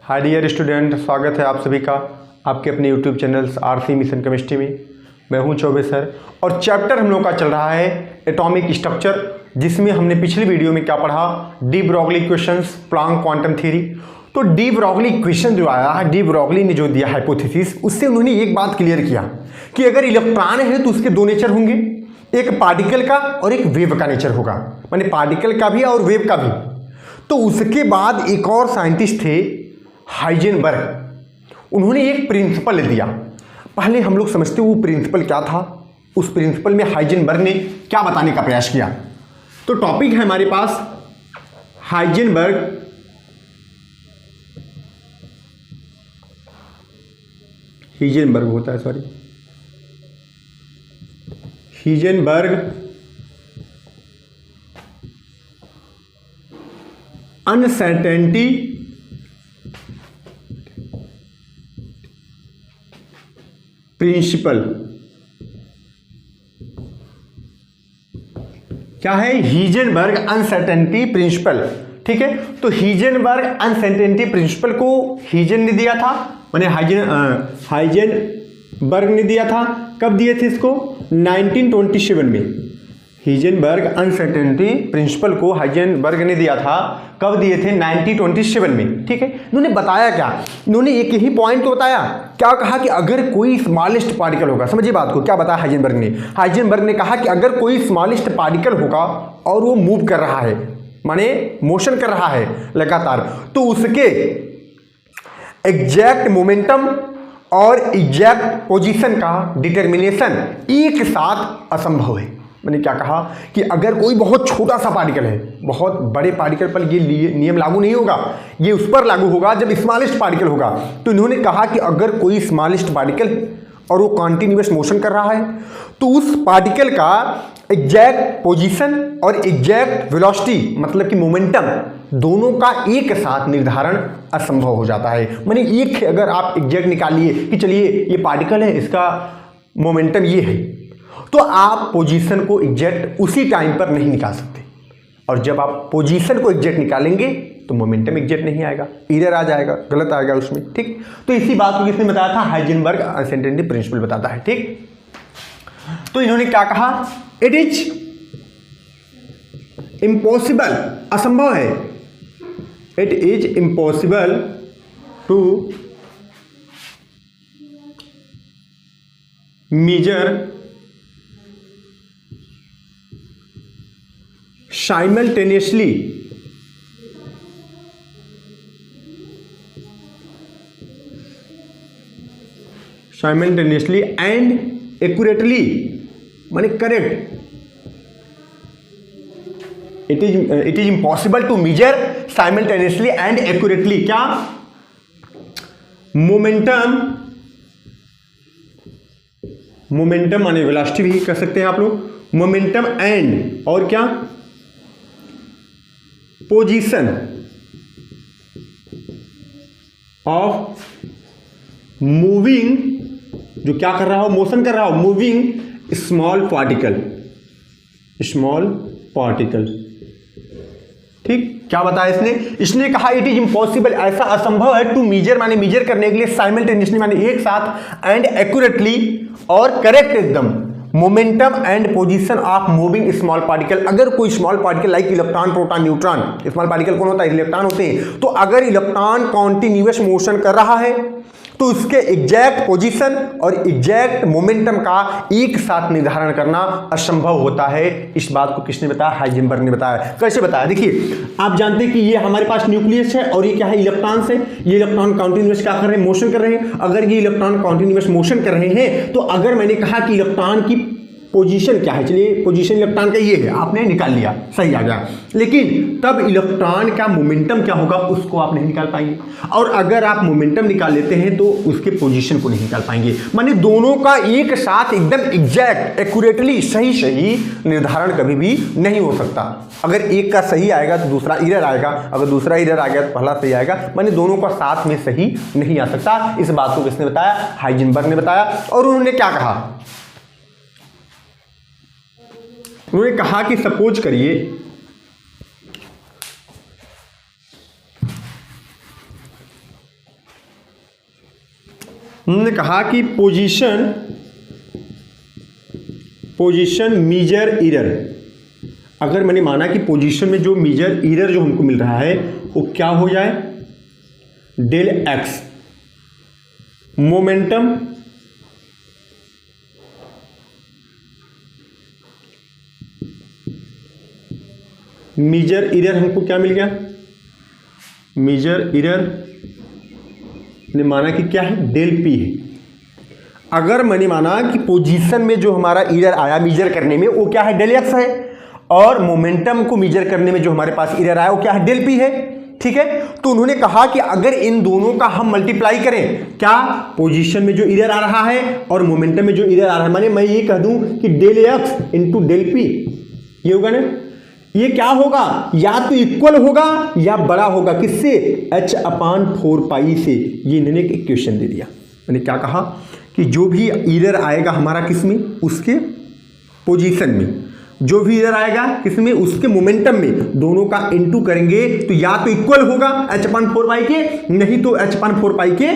Hi dear student, स्वागत है आप सभी का आपके अपने YouTube channels RC mission chemistry में। मैं हूं चौबे सर और चैप्टर हम लोग का चल रहा है एटॉमिक स्ट्रक्चर, जिसमें हमने पिछली वीडियो में क्या पढ़ा, de Broglie equations, Planck quantum theory. तो डी ब्रॉगली इक्वेशन जो आया है, डी ब्रॉगली ने जो दिया हाइपोथेसिस, उससे उन्होंने एक बात क्लियर किया कि अगर इलेक्ट्रॉन है तो उसके दो नेचर होंगे, एक पार्टिकल का और एक वेव का नेचर होगा, माने पार्टिकल का भी और वेव का भी। तो उसके बाद एक और साइंटिस्ट थे हाइजेनबर्ग, उन्होंने एक प्रिंसिपल दिया। पहले हम लोग समझते वो प्रिंसिपल क्या था, उस प्रिंसिपल में हाइजेनबर्ग ने क्या बताने का प्रयास किया। तो टॉपिक है हमारे पास हीजेनबर्ग होता है, सॉरी, हीजेनबर्ग अनसर्टेनिटी प्रिंसिपल। क्या है? हीजेनबर्ग अनसर्टेनिटी प्रिंसिपल। ठीक है, तो हीजेनबर्ग अनसर्टेनिटी प्रिंसिपल को हीजन ने दिया था, माने हाइजेनबर्ग ने दिया था। कब दिए थे इसको? 1927 में। हीजेनबर्ग अनसर्टेनिटी प्रिंसिपल को हाइजेनबर्ग ने दिया था, कब दिए थे? 1927 में। ठीक है, इन्होंने बताया क्या? इन्होंने एक ही पॉइंट तो बताया, क्या कहा कि अगर कोई स्मॉलेस्ट पार्टिकल होगा, समझिए बात को, क्या बताया हाइजेनबर्ग ने? हाइजेनबर्ग ने कहा कि अगर कोई स्मॉलेस्ट पार्टिकल होगा और वो मूव कर रहा है, माने मोशन कर रहा है लगातार, तो उसके एग्जैक्ट मोमेंटम और एग्जैक्ट पोजीशन का डिटर्मिनेशन एक साथ असंभव है। मैंने क्या कहा कि अगर कोई बहुत छोटा सा पार्टिकल है, बहुत बड़े पार्टिकल पर ये नियम लागू नहीं होगा, ये उस पर लागू होगा जब स्मॉलेस्ट पार्टिकल होगा। तो इन्होंने कहा कि अगर कोई स्मॉलेस्ट पार्टिकल और वो कॉन्टिन्यूअस मोशन कर रहा है, तो उस पार्टिकल का एग्जैक्ट पोजीशन और एग्जैक्ट वेलोसिटी, मतलब कि मोमेंटम, दोनों का एक साथ निर्धारण असंभव हो जाता है। माने एक अगर आप एग्जैक्ट निकालिए कि चलिए ये पार्टिकल है, इसका मोमेंटम ये है, तो आप पोजीशन को एग्जैक्ट उसी टाइम पर नहीं निकाल सकते, और जब आप पोजीशन को एग्जैक्ट निकालेंगे तो मोमेंटम एग्जैक्ट नहीं आएगा, एरर आ जाएगा, गलत आएगा उसमें। ठीक, तो इसी बात को किसने बताया था? हाइजेनबर्ग अनसर्टेनिटी प्रिंसिपल बताता है। ठीक, तो इन्होंने क्या कहा? इट इज इम्पॉसिबल, असंभव है, it is impossible to measure simultaneously and accurately, माने correct. It is impossible to measure simultaneously and accurately क्या? मोमेंटम माने वेलोसिटी भी कर सकते हैं आप लोग, मोमेंटम एंड और क्या? पोजीशन ऑफ मूविंग, जो क्या कर रहा हो? मोशन कर रहा हो, मूविंग स्मॉल पार्टिकल। ठीक, क्या बताया इसने कहा इट इज इम्पॉसिबल, ऐसा असंभव है, टू मेजर माने मेजर करने के लिए, साइमल्टेनियसली माने एक साथ, एंड एक्यूरेटली और करेक्ट एकदम, momentum and position of moving small particle. अगर कोई small particle like electron, proton, neutron, small particle कौन होता है? इलेक्ट्रॉन होते हैं। तो अगर इलेक्ट्रॉन कॉन्टिन्यूअस मोशन कर रहा है तो उसके एग्जैक्ट पोजीशन और एग्जैक्ट मोमेंटम का एक साथ निर्धारण करना असंभव होता है। इस बात को किसने बताया? हाइजेनबर्ग ने बताया। कैसे बताया? देखिए, आप जानते हैं कि ये हमारे पास न्यूक्लियस है और ये क्या है? इलेक्ट्रॉन्स है। ये इलेक्ट्रॉन कॉन्टिन्यूअस क्या कर रहे हैं? मोशन कर रहे हैं। अगर ये इलेक्ट्रॉन कॉन्टिन्यूअस मोशन कर रहे हैं, तो अगर मैंने कहा कि इलेक्ट्रॉन की पोजीशन क्या है, चलिए पोजीशन इलेक्ट्रॉन का ये है, आपने निकाल लिया, सही आ गया, लेकिन तब इलेक्ट्रॉन का मोमेंटम क्या होगा उसको आप नहीं निकाल पाएंगे, और अगर आप मोमेंटम निकाल लेते हैं तो उसके पोजीशन को नहीं निकाल पाएंगे। माने दोनों का एक साथ एकदम एग्जैक्ट एक्यूरेटली सही निर्धारण कभी भी नहीं हो सकता। अगर एक का सही आएगा तो दूसरा एरर आएगा, अगर दूसरा एरर आ गया तो पहला सही आएगा, माने दोनों का साथ में सही नहीं आ सकता। इस बात को किसने बताया? हाइजेनबर्ग ने बताया। और उन्होंने क्या कहा? उन्होंने कहा कि सपोज करिए उन्होंने कहा कि पोजीशन मेजर एरर, अगर मैंने माना कि पोजीशन में जो मेजर एरर जो हमको मिल रहा है वो क्या हो जाए, del x momentum measure error हमको क्या मिल गया, मेजर एरर ने माना कि क्या है, डेल पी है। अगर मैंने माना कि पोजीशन में जो हमारा एरर आया मेजर करने में वो क्या है, डेल एक्स है, और मोमेंटम को मेजर करने में जो हमारे पास एरर आया वो क्या है, डेल पी है। ठीक है, तो उन्होंने कहा कि अगर इन दोनों का हम मल्टीप्लाई करें, क्या पोजीशन में जो एरर आ रहा है और मोमेंटम में जो एरर आ रहा है, माने मैं ये कह दूं कि del x into del p, ये होगा ना, ये क्या होगा, या तो इक्वल होगा या बड़ा होगा किससे, h/4 से। ये इन्होंने एक इक्वेशन दे दिया। मैंने क्या कहा कि जो भी एरर आएगा हमारा किसमें, उसके पोजीशन में, जो भी एरर आएगा किसमें, उसके मोमेंटम में, दोनों का इनटू करेंगे तो या तो इक्वल होगा h/4 के, नहीं तो h/4 के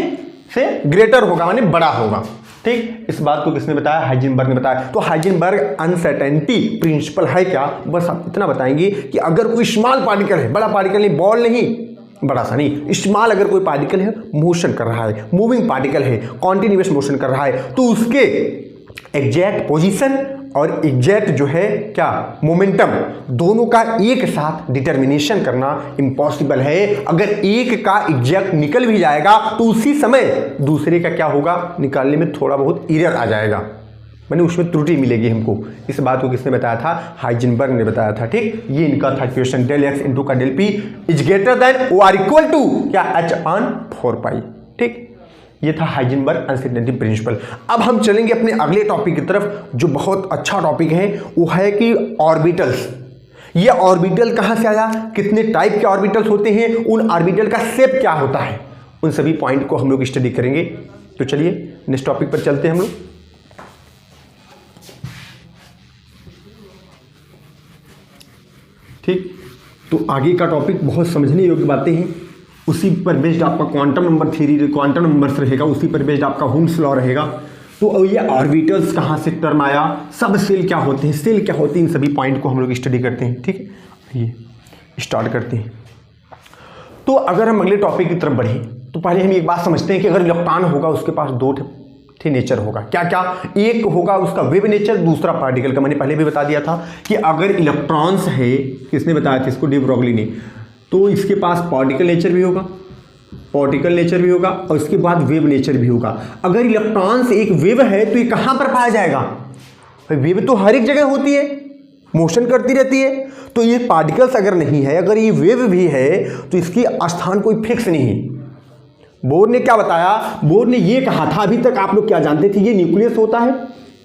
से ग्रेटर होगा, माने बड़ा होगा। ठीक, इस बात को किसने बताया, हाइजेनबर्ग ने बताया। तो हाइजेनबर्ग अनसर्टेनिटी प्रिंसिपल है क्या, बस आप इतना बताएंगे कि अगर कोई स्मॉल पार्टिकल है, बड़ा पार्टिकल नहीं, बॉल नहीं, बड़ा सा नहीं, स्मॉल अगर कोई पार्टिकल है, मोशन कर रहा है, मूविंग पार्टिकल है, कॉन्टिन्यूअस मोशन कर रहा है, तो उसके एग्जैक्ट पोजीशन और एग्जैक्ट जो है क्या, मोमेंटम, दोनों का एक साथ डिटर्मिनेशन करना इम्पॉसिबल है। अगर एक का एग्जैक्ट निकल भी जाएगा तो उसी समय दूसरे का क्या होगा, निकालने में थोड़ा बहुत एरर आ जाएगा, मैंने उसमें त्रुटि मिलेगी हमको। इस बात को किसने बताया था, हाइजेनबर्ग ने बताया था। ठीक, ये इनका था क्वेश्चन, डेल एक्स इंटू का del p is greater than or equal to क्या, h/4। ठीक, ये था हाइजेनबर्ग अनसर्टेनिटी प्रिंसिपल। अब हम चलेंगे अपने अगले टॉपिक की तरफ, जो बहुत अच्छा टॉपिक है, वो है कि ऑर्बिटल्स। ये ऑर्बिटल कहाँ से आया, कितने टाइप के ऑर्बिटल्स होते हैं, उन ऑर्बिटल का शेप क्या होता है, उन सभी पॉइंट को हम लोग स्टडी करेंगे। तो चलिए नेक्स्ट टॉपिक पर चलते हैं हम लोग। ठीक, तो आगे का टॉपिक बहुत समझने योग्य बातें हैं, उसी पर बेस्ड आपका quantum number theory, quantum numbers रहेगा, उसी पर बेस्ड आपका हुम्स लॉ रहेगा। तो ये ऑर्बिटल्स कहाँ से टर्म आया, सब सेल क्या होते हैं, सेल क्या होते हैं, इन सभी पॉइंट को हम लोग स्टडी करते हैं। ठीक है, ये स्टार्ट करते हैं। तो अगर हम अगले टॉपिक की तरफ बढ़ें तो पहले हम एक बात समझते हैं कि अगर इलेक्ट्रॉन होगा उसके पास दो नेचर होगा। क्या क्या, एक होगा उसका वेव नेचर, दूसरा पार्टिकल का। मैंने पहले भी बता दिया था कि अगर इलेक्ट्रॉन्स है, किसने बताया था इसको, डी ब्रोगली ने, तो इसके पास पार्टिकल नेचर भी होगा, पार्टिकल नेचर भी होगा, और इसके बाद वेव नेचर भी होगा। अगर इलेक्ट्रॉन्स एक वेव है तो ये कहाँ पर पाया जाएगा, वेव तो हर एक जगह होती है, मोशन करती रहती है। तो ये पार्टिकल्स अगर नहीं है, अगर ये वेव भी है, तो इसकी स्थान कोई फिक्स नहीं है। बोर ने क्या बताया, बोर ने ये कहा था, अभी तक आप लोग क्या जानते थे, ये न्यूक्लियस होता है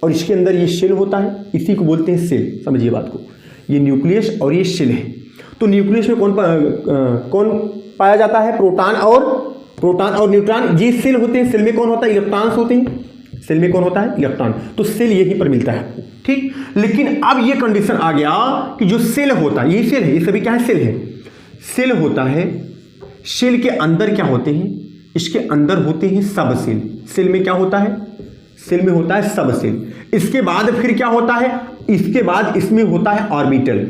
और इसके अंदर ये शेल होता है, इसी को बोलते हैं सेल। समझिए बात को, ये न्यूक्लियस और ये शेल है। तो न्यूक्लियस में कौन पाया जाता है, प्रोटॉन और न्यूट्रॉन, ये सेल होते हैं। सेल में कौन होता है, इलेक्ट्रॉन्स होते हैं। सेल में कौन होता है, इलेक्ट्रॉन। तो सेल यहीं पर मिलता है आपको। ठीक, लेकिन अब ये कंडीशन आ गया कि जो सेल होता है, ये सेल है, ये सभी क्या है, सेल है। सेल होता है, सेल के अंदर क्या होते हैं, इसके अंदर होते हैं सब सेल। सेल में क्या होता है, सेल में होता है सब सेल। इसके बाद फिर क्या होता है, इसके बाद इसमें होता है ऑर्बिटल।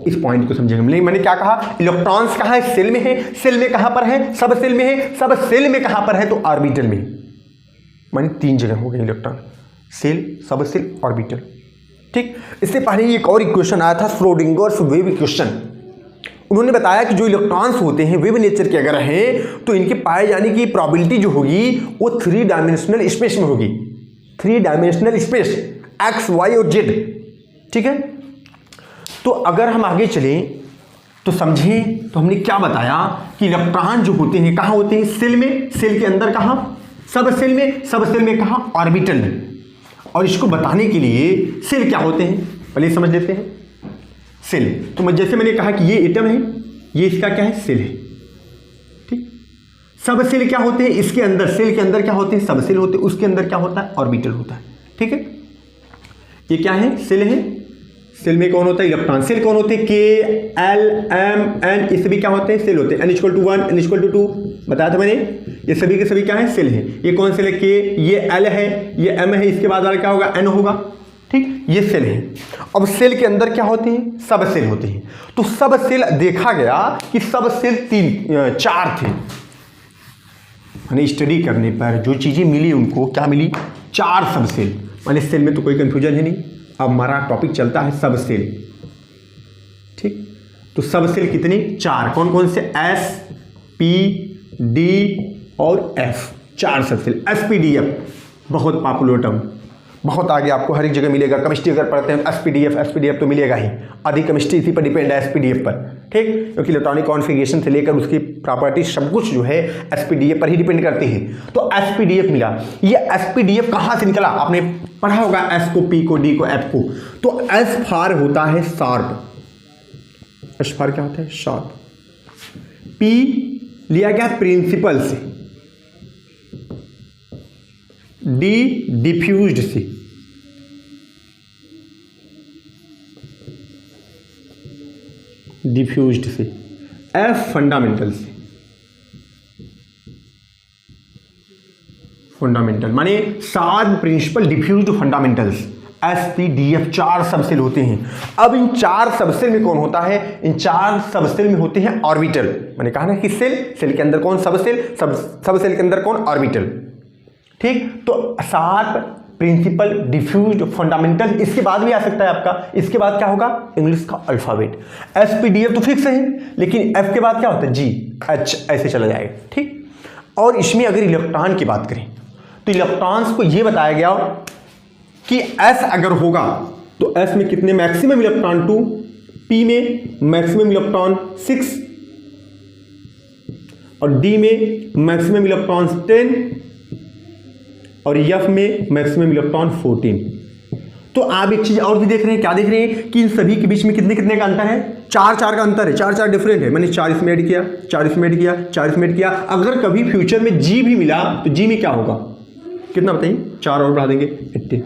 इस पॉइंट को समझेंगे हम। लेकिन मैंने क्या कहा, इलेक्ट्रॉन्स कहाँ है, सेल में है। सेल में कहाँ पर है, सब सेल में है। सब सेल में कहाँ पर है, तो ऑर्बिटल में। माने तीन जगह हो गए इलेक्ट्रॉन, सेल, सब सेल, ऑर्बिटल। ठीक, इससे पहले एक और इक्वेशन आया था, श्रोडिंगर्स वेव इक्वेशन। उन्होंने बताया कि जो इलेक्ट्रॉन्स होते हैं वेव नेचर के अगर हैं, तो इनके पाए जाने की प्रोबेबिलिटी जो होगी वो 3 डायमेंशनल स्पेस में होगी। 3 डायमेंशनल स्पेस, एक्स, वाई और जेड। ठीक है, तो अगर हम आगे चलें तो समझें, तो हमने क्या बताया कि इलेक्ट्रॉन जो होते हैं कहाँ होते हैं, सेल में। सेल के अंदर कहाँ, सब सेल में। सब सेल में कहाँ, ऑर्बिटल में। और इसको बताने के लिए सेल क्या होते हैं पहले समझ लेते हैं। सेल, तो जैसे मैंने कहा कि ये एटम है, ये इसका क्या है, सेल है। ठीक, सब सेल क्या होते हैं, इसके अंदर, सेल के अंदर क्या होते हैं, सब सेल होते हैं। उसके अंदर क्या होता है, ऑर्बिटल होता है। ठीक है, ये क्या है, सेल है। सेल में कौन होता है, इलेक्ट्रॉन। सेल कौन होते हैं, के, एल, एम, एन, ये सभी क्या होते हैं, सेल होते हैं। n = 1, n = 2, बताया था मैंने, ये सभी के सभी क्या है, सेल है। ये कौन सेल है, के, ये एल है, ये एम है, इसके बाद वाला क्या होगा, एन होगा, ठीक, ये सेल है। अब सेल के अंदर क्या होते हैं, सब सेल होते हैं। तो सब सेल देखा गया कि सब सेल चार थे, मैंने स्टडी करने पर जो चीजें मिली उनको क्या मिली, चार सब सेल। माने सेल में तो कोई कंफ्यूजन है नहीं। अब हमारा टॉपिक चलता है सब सेल, ठीक। तो सब सेल कितने, चार। कौन कौन से, एस, पी, डी और एफ, चार सब सेल। एसपीडीएफ बहुत पॉपुलर टर्म, बहुत आगे आपको हर एक जगह मिलेगा। केमिस्ट्री अगर पढ़ते हैं एसपीडीएफ तो मिलेगा ही, आधी केमिस्ट्री इसी पर डिपेंड है, एसपीडीएफ पर, ठीक। क्योंकि इलेक्ट्रॉनिक कॉन्फ़िगरेशन से लेकर उसकी प्रॉपर्टीज सब कुछ जो है एसपीडीएफ पर ही डिपेंड करती है। तो एसपीडीएफ मिला। ये एसपीडीएफ कहाँ से निकला, आपने पढ़ा होगा एस को, पी को, डी को, एफ को। तो एस फार होता है शार्प, एस फार क्या होता है, शार्प। पी लिया गया प्रिंसिपल से, डी डिफ्यूज्ड से, एफ फंडामेंटल से। फंडामेंटल माने सात प्रिंसिपल, डिफ्यूज्ड, फंडामेंटल्स, एसपीडीएफ, चार सबसेल होते हैं। अब इन चार सबसेल में कौन होता है, इन चार सबसेल में होते हैं ऑर्बिटल। मैंने कहा ना कि सेल के अंदर कौन, सबसेल, सबसेल के अंदर कौन, ऑर्बिटल, ठीक। तो सात प्रिंसिपल, डिफ्यूज्ड, फंडामेंटल, इसके बाद भी आ सकता है आपका, इसके बाद क्या होगा, इंग्लिश का अल्फाबेट। एसपीडीएफ तो फिक्स है, लेकिन एफ के बाद क्या होता है, जी, एच, ऐसे चला जाएगा, ठीक। और इसमें अगर इलेक्ट्रॉन की बात करें तो इलेक्ट्रॉन्स को यह बताया गया कि एस अगर होगा तो एस में कितने, मैक्सिमम इलेक्ट्रॉन 2, पी में मैक्सिमम इलेक्ट्रॉन 6 और डी में मैक्सिमम इलेक्ट्रॉन 10 और एफ में मैक्सिमम इलेक्ट्रॉन 14। तो आप एक चीज और भी देख रहे हैं, क्या देख रहे हैं कि इन सभी के बीच में कितने कितने का अंतर है, चार चार का अंतर है, चार चार डिफरेंट है। मैंने 4 इसमें ऐड किया, 4 इसमें ऐड किया, 4 इसमें ऐड किया। अगर कभी फ्यूचर में जी भी मिला तो जी में क्या होगा, कितना बताइए, 4 और बढ़ा देंगे 18,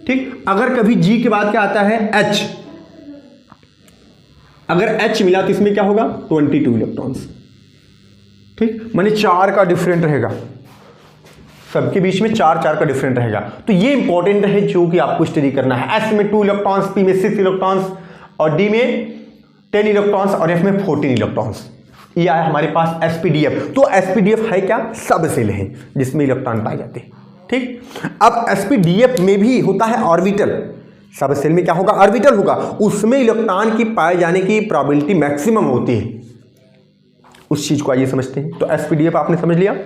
ठीक। अगर कभी जी के बाद क्या आता है, एच, अगर एच मिला तो इसमें क्या होगा, 22 इलेक्ट्रॉन्स, ठीक। माने 4 का डिफरेंट रहेगा, सबके बीच में 4 4 का डिफरेंट रहेगा। तो ये इंपॉर्टेंट है जो कि आपको स्टडी करना है। एस में 2 इलेक्ट्रॉन्स, पी में 6 इलेक्ट्रॉन्स और डी में 10 इलेक्ट्रॉन्स और एफ में 14 इलेक्ट्रॉन्स। ये आया हमारे पास एसपीडीएफ। तो एसपीडीएफ है क्या, सब सेल है जिसमें इलेक्ट्रॉन पाए जाते हैं, ठीक। अब एसपीडीएफ में भी होता है ऑर्बिटल, सब सेल में क्या होगा, ऑर्बिटल होगा, उसमें इलेक्ट्रॉन की पाए जाने की प्रोबेबिलिटी मैक्सिमम होती है। उस चीज को आइए समझते हैं। तो एसपीडीएफ आपने समझ लिया।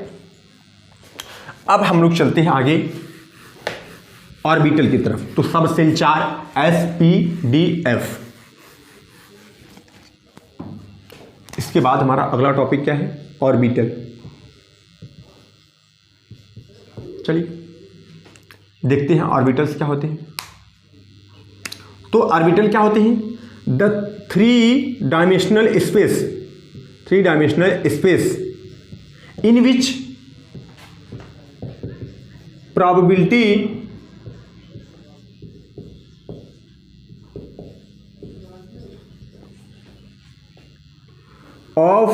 अब हम लोग चलते हैं आगे ऑर्बिटल की तरफ। तो subshell 4, s, p, d, f. इसके बाद हमारा अगला टॉपिक क्या है, ऑर्बिटल। चलिए देखते हैं ऑर्बिटल्स क्या होते हैं। तो ऑर्बिटल क्या होते हैं, the 3 dimensional space in which probability of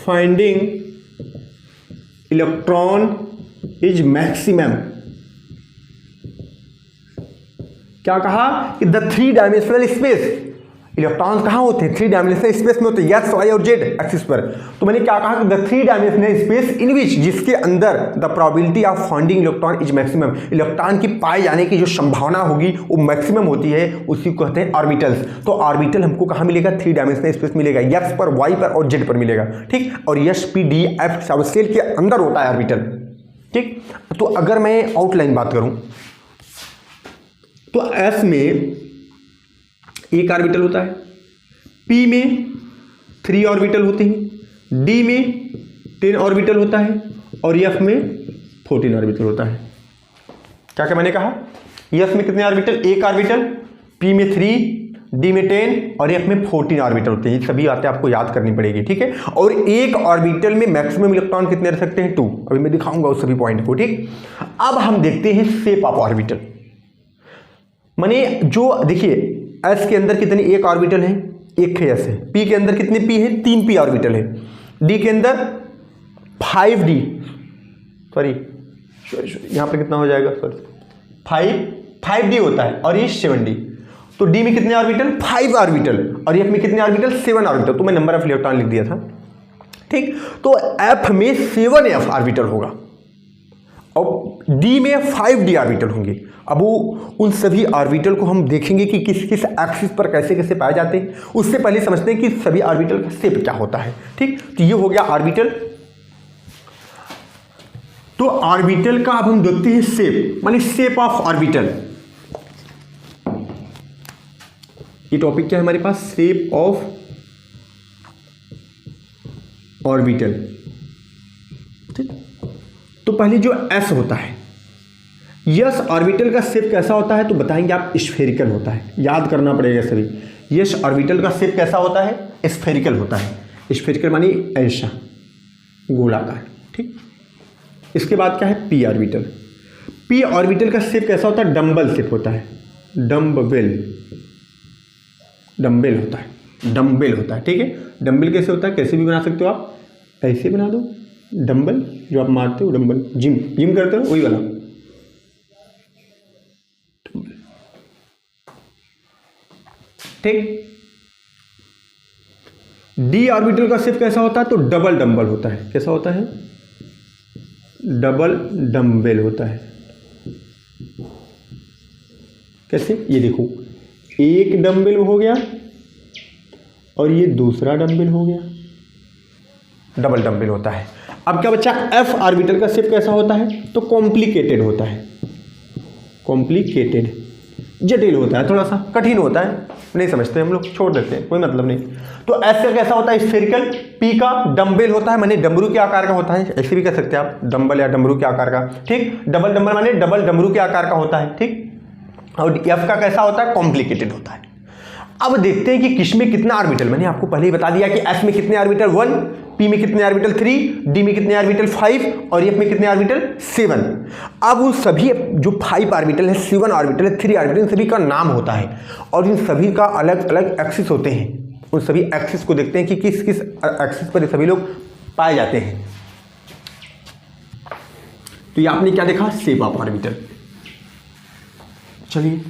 finding electron is maximum। क्या कहा कि द 3 डायमेंशनल स्पेस, इलेक्ट्रॉन्स कहाँ होते हैं, 3 डायमेंशनल स्पेस में होते हैं, एक्स, वाई और जेड एक्सिस पर। तो मैंने क्या कहा कि द 3 डायमेंशनल स्पेस इन विच, जिसके अंदर the probability of finding electron is maximum, electron की पाए जाने की जो संभावना होगी वो मैक्सिमम होती है, उसी को कहते हैं ऑर्बिटल्स। तो ऑर्बिटल हमको कहाँ मिलेगा, 3 डायमेंशनल स्पेस मिलेगा, एक्स पर, वाई पर और जेड पर मिलेगा, ठीक। और एस, पी, डी, एफ सब सेल के अंदर होता है ऑर्बिटल, ठीक। तो अगर मैं आउटलाइन बात करूं तो एस में 1 ऑर्बिटल होता है, पी में 3 ऑर्बिटल होते हैं, डी में 10 ऑर्बिटल होता है और एफ में 14 ऑर्बिटल होता है। क्या क्या मैंने कहा, एस में कितने ऑर्बिटल, 1 ऑर्बिटल, पी में 3, डी में 10 और एफ में 14 ऑर्बिटल होते हैं। ये सभी बातें आपको याद करनी पड़ेगी, ठीक है। और एक ऑर्बिटल में मैक्सिमम इलेक्ट्रॉन कितने रह सकते हैं, 2। अभी मैं दिखाऊंगा उस सभी पॉइंट को, ठीक। अब हम देखते हैं शेप ऑफ ऑर्बिटल। माने जो देखिए एस के अंदर कितने, 1 ऑर्बिटल है, 1 है एस है, पी के अंदर कितने पी है, 3 पी ऑर्बिटल है। डी के अंदर 5d, सॉरी यहाँ पे कितना हो जाएगा, सॉरी 5d होता है और ये 7d। तो डी में कितने ऑर्बिटल, 5 ऑर्बिटल, और एफ में कितने ऑर्बिटल, 7 ऑर्बिटल। तो मैं नंबर ऑफ इलेक्ट्रॉन लिख दिया था, ठीक। तो एफ में 7f ऑर्बिटल होगा और डी में 5d ऑर्बिटल होंगे। अब वो उन सभी ऑर्बिटल को हम देखेंगे कि किस किस एक्सिस पर कैसे कैसे पाए जाते हैं। उससे पहले समझते हैं कि सभी ऑर्बिटल का शेप क्या होता है, ठीक। तो ये हो गया ऑर्बिटल। तो ऑर्बिटल का अब हम देखते हैं शेप, माने शेप ऑफ ऑर्बिटल। ये टॉपिक क्या है हमारे पास, शेप ऑफ ऑर्बिटल, ठीक। तो पहले जो एस होता है, यस ऑर्बिटल का शेप कैसा होता है, तो बताएंगे आप, स्फेरिकल होता है। याद करना पड़ेगा सभी, यस ऑर्बिटल का शेप कैसा होता है, स्फेरिकल होता है। स्फेरिकल मानी ऐसा गोलाकार, ठीक। इसके बाद क्या है, पी ऑर्बिटल। पी ऑर्बिटल का शेप कैसा होता है, डम्बल शेप होता है, डम्बेल, डम्बेल होता है, डम्बेल होता है, ठीक है। डम्बेल कैसे होता है, कैसे भी बना सकते हो आप, ऐसे बना दो डम्बल, जो आप मारते हो डम्बल, जिम करते हो वही वाला, ठीक। डी ऑर्बिटल का शेप कैसा होता है, तो डबल डम्बल होता है। कैसा होता है, डबल डम्बेल होता है। कैसे, ये देखो, एक डम्बेल हो गया और ये दूसरा डम्बेल हो गया, डबल डम्बेल होता है। अब क्या बच्चा, एफ ऑर्बिटल का शेप कैसा होता है, तो कॉम्प्लिकेटेड होता है, कॉम्प्लिकेटेड, जटिल होता है, थोड़ा सा कठिन होता है, नहीं समझते हम लोग, छोड़ देते हैं, कोई मतलब नहीं। तो एस का कैसा होता है, स्फेरिकल। पी का डम्बेल होता है, माने डमरू के आकार का होता है, ऐसे भी कह सकते हैं आप, डम्बल या डमरू के आकार का, ठीक। डबल डम्बल माने डबल डमरू के आकार का होता है, ठीक। और एफ का कैसा होता है, कॉम्प्लिकेटेड होता है। अब देखते हैं कि किस में कितना ऑर्बिटल, मैंने आपको पहले ही बता दिया कि एस में कितने ऑर्बिटल 1, पी में कितने ऑर्बिटल 3, डी में कितने ऑर्बिटल 5 और एफ में कितने ऑर्बिटल 7। अब उन सभी जो 5 ऑर्बिटल है, 7 ऑर्बिटल है, 3 ऑर्बिटल, इन सभी का नाम होता है और इन सभी का अलग अलग एक्सिस होते हैं। उन सभी एक्सिस को देखते हैं कि किस किस एक्सिस पर सभी लोग पाए जाते हैं। तो ये आपने क्या देखा, शेप ऑफ ऑर्बिटल। चलिए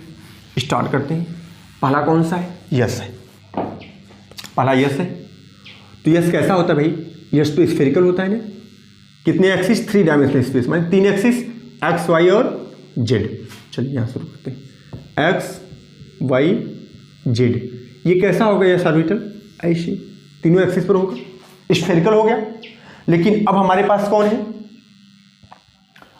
स्टार्ट करते हैं। पहला कौन सा है, यस है, पहला यस है। तो यस कैसा होता है भाई, यस तो स्फेरिकल होता है ना। कितने एक्सिस, 3 डायमेंशनल स्पेस, माने 3 एक्सिस, एक्स वाई और जेड। चलिए यहाँ शुरू करते हैं, एक्स वाई जेड। ये कैसा होगा यस ऑर्बिटल, ऐसे तीनों एक्सिस पर होगा, स्फेरिकल हो गया। लेकिन अब हमारे पास कौन है,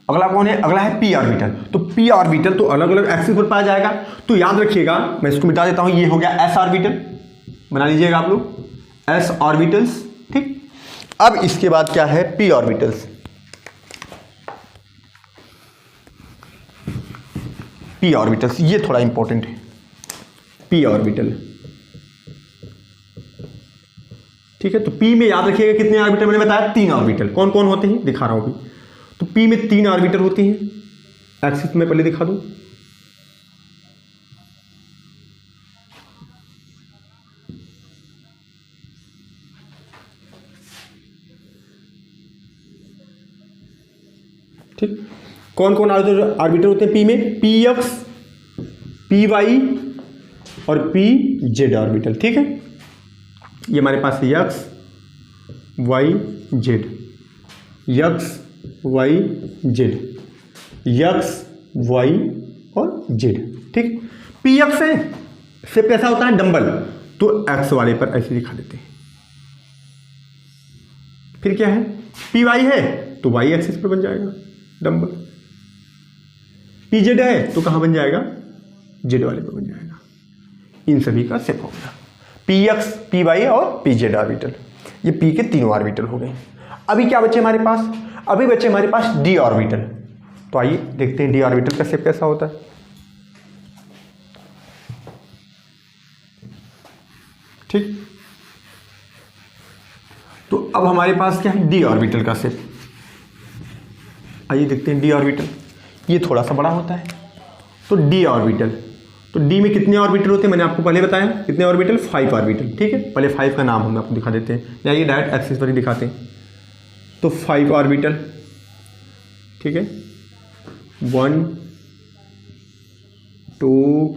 अगला कौन है, अगला है पी ऑर्बिटल। तो पी ऑर्बिटल तो अलग अलग एक्सिस पर पाया जाएगा। तो याद रखिएगा, मैं इसको मिटा देता हूं, ये हो गया एस ऑर्बिटल, बना लीजिएगा आप लोग, एस ऑर्बिटल्स, ठीक। अब इसके बाद क्या है, पी ऑर्बिटल्स। पी ऑर्बिटल्स ये थोड़ा इंपॉर्टेंट है, पी ऑर्बिटल, ठीक है। तो पी में याद रखिएगा कितने ऑर्बिटल, मैंने बताया 3 ऑर्बिटल। कौन कौन होते हैं दिखा रहा हूं अभी। तो पी में 3 ऑर्बिटल होती हैं, एक्सिस में पहले दिखा दूं। ठीक, कौन कौन ऑर्बिटल होते हैं पी में, पी एक्स, पी वाई और पी जेड ऑर्बिटल, ठीक है। ये हमारे पास है x y z, x y z, x y और जेड, ठीक। पी एक्स है, शेप कैसा होता है, डंबल, तो एक्स वाले पर ऐसे दिखा देते हैं। फिर क्या है, पी वाई है तो वाई एक्सिस पर बन जाएगा डंबल, पी जेड है तो कहाँ बन जाएगा, जेड वाले पर बन जाएगा। इन सभी का शेप हो गया पी एक्स, पी वाई और पी जेड ऑर्बिटल। ये पी के 3 ऑर्बिटल हो गए। अभी क्या बचे हमारे पास, अभी बचे हमारे पास डी ऑर्बिटल। तो आइए देखते हैं डी ऑर्बिटल का शेप कैसा होता है, ठीक। तो अब हमारे पास क्या है, डी ऑर्बिटल का शेप। आइए देखते हैं डी ऑर्बिटल, ये थोड़ा सा बड़ा होता है। तो डी ऑर्बिटल, तो डी में कितने ऑर्बिटल होते हैं मैंने आपको पहले बताया, कितने ऑर्बिटल, 5 ऑर्बिटल। ठीक है, पहले 5 का नाम हम आपको दिखा देते हैं, या ये डायरेक्ट एक्सिस पर ही दिखाते हैं। तो 5 ऑर्बिटल, ठीक है, 1 2,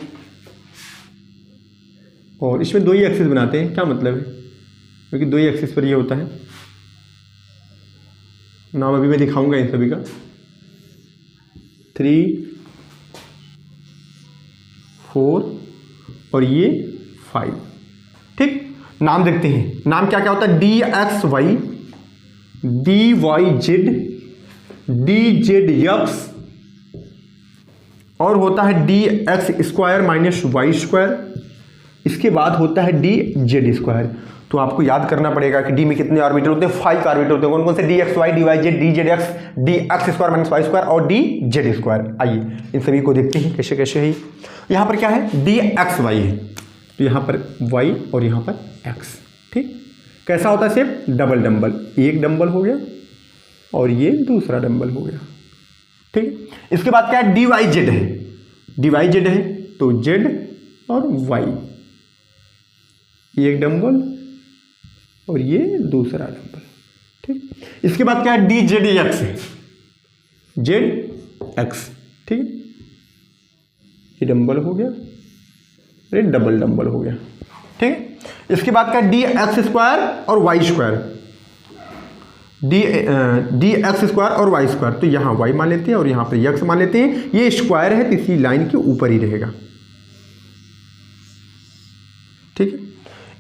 और इसमें 2 ही एक्सिस बनाते हैं। क्या मतलब है, क्योंकि 2 ही एक्सिस पर ये होता है। नाम अभी मैं दिखाऊंगा इन सभी का। 3 4 और ये 5। ठीक, नाम देखते हैं, नाम क्या क्या होता है, d x y, d y z, d z x, और होता है d x square minus y square. इसके बाद होता है डी जेड स्क्वायर। तो आपको याद करना पड़ेगा कि डी में कितने ऑर्बिटल होते हैं, 5 ऑर्बिटल होते हैं। कौन कौन से, d x y, d y z, d z x, d x square minus y square और डी जेड स्क्वायर। आइए इन सभी को देखते हैं कैसे कैसे है। यहाँ पर क्या है, डी एक्स वाई है, तो यहाँ पर वाई और यहाँ पर एक्स। ठीक, कैसा होता है सेप, डबल डंबल, एक डंबल हो गया और ये दूसरा डंबल हो गया। ठीक, इसके बाद क्या है, डी वाई जेड है, डी वाई जेड है तो जेड और वाई, एक डंबल और ये दूसरा डंबल। ठीक, इसके बाद क्या है, डी जेड एक्स है, जेड एक्स। ठीक, ये डंबल हो गया, ये डबल डंबल हो गया। ठीक, इसके बाद क्या है, डी एक्स स्क्वायर और y square, d x square और वाई स्क्वायर। तो यहाँ वाई मान लेते हैं और यहाँ पर एक्स मान लेते हैं। ये स्क्वायर है तो इसी लाइन के ऊपर ही रहेगा। ठीक है,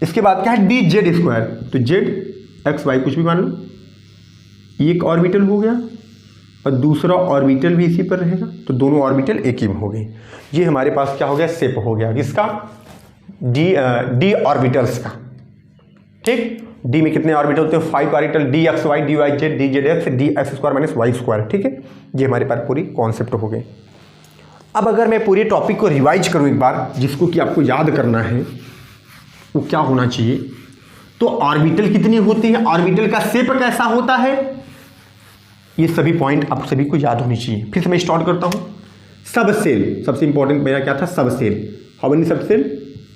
इसके बाद क्या है, डी जेड स्क्वायर, तो जेड एक्स वाई कुछ भी मान लो, एक ऑर्बिटल हो गया और दूसरा ऑर्बिटल भी इसी पर रहेगा, तो दोनों ऑर्बिटल एक ही में हो गए। ये हमारे पास क्या हो गया, शेप हो गया किसका, डी ऑर्बिटल्स का। ठीक, डी में कितने ऑर्बिटल होते हैं, 5 orbital, d x y, d y z, d z x, d x square minus y square. ठीक है, ये हमारे पास पूरी कॉन्सेप्ट हो गए। अब अगर मैं पूरे टॉपिक को रिवाइज करूं एक बार, जिसको कि आपको याद करना है, वो क्या होना चाहिए, तो ऑर्बिटल कितनी होती है, ऑर्बिटल का शेप कैसा होता है, ये सभी पॉइंट आप सभी को याद होनी चाहिए। फिर से मैं स्टार्ट करता हूं। सब सेल, सबसे इंपॉर्टेंट मेरा क्या था, सब सेल। हाउ मेनी सब सेल,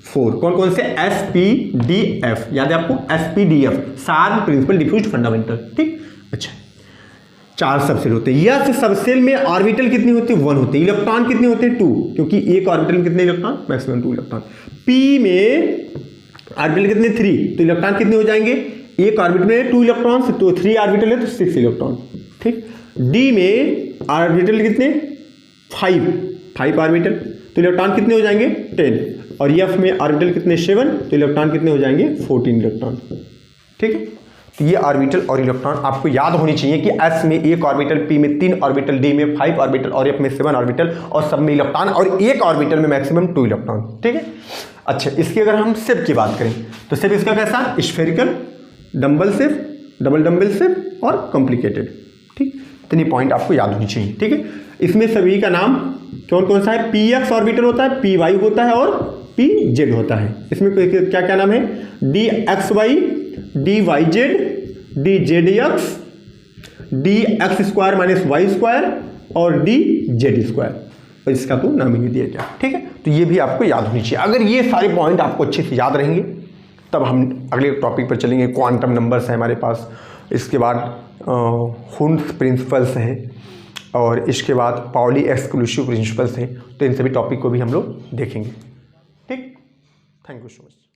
4। कौन कौन से, एस पी डी एफ, याद है आपको, s p d f, sharp, principal, diffuse, fundamental. ठीक, अच्छा, 4 सबसेल होते हैं। यह सबसेल में ऑर्बिटल कितनी होती है, 1 होती है। इलेक्ट्रॉन कितने होते हैं, 2, क्योंकि एक ऑर्बिटल में कितने इलेक्ट्रॉन, मैक्सिमम 2 इलेक्ट्रॉन। पी में ऑर्बिटल कितने, 3, तो इलेक्ट्रॉन कितने हो जाएंगे, एक ऑर्बिटल में 2 इलेक्ट्रॉन, तो 3 ऑर्बिटल है तो 6 इलेक्ट्रॉन। ठीक, डी में ऑर्बिटल कितने, 5 ऑर्बिटल, तो इलेक्ट्रॉन कितने हो जाएंगे, 10, और एफ में ऑर्बिटल कितने, 7, तो इलेक्ट्रॉन कितने हो जाएंगे, 14 इलेक्ट्रॉन। ठीक है, तो ये ऑर्बिटल और इलेक्ट्रॉन आपको याद होनी चाहिए कि एस में 1 ऑर्बिटल, पी में 3 ऑर्बिटल, डी में 5 ऑर्बिटल और एफ में 7 ऑर्बिटल, और सब में इलेक्ट्रॉन, और एक ऑर्बिटल में मैक्सिमम 2 इलेक्ट्रॉन। ठीक है, अच्छा, इसकी अगर हम शेप की बात करें तो शेप इसका कैसा, spherical, dumbbell shape, double dumbbell shape और कॉम्प्लिकेटेड। ठीक, इतनी पॉइंट आपको याद होनी चाहिए। ठीक है, इसमें सभी का नाम कौन कौन सा है, पी एक्स ऑर्बिटल होता है, पी वाई होता है और पी जेड होता है। इसमें क्या क्या नाम है, d x y, d y z, d z x, d x square minus y square और डी जेड स्क्वायर, और इसका तो नाम ही दिया गया। ठीक है, तो ये भी आपको याद होनी चाहिए। अगर ये सारे पॉइंट आपको अच्छे से याद रहेंगे तब हम अगले टॉपिक पर चलेंगे। क्वांटम नंबर्स है हमारे पास, इसके बाद हुंस प्रिंसिपल्स हैं, और इसके बाद पाउली एक्सक्लूसिव प्रिंसिपल्स हैं। तो इन सभी टॉपिक को भी हम लोग देखेंगे। ठीक, थैंक यू सो मच।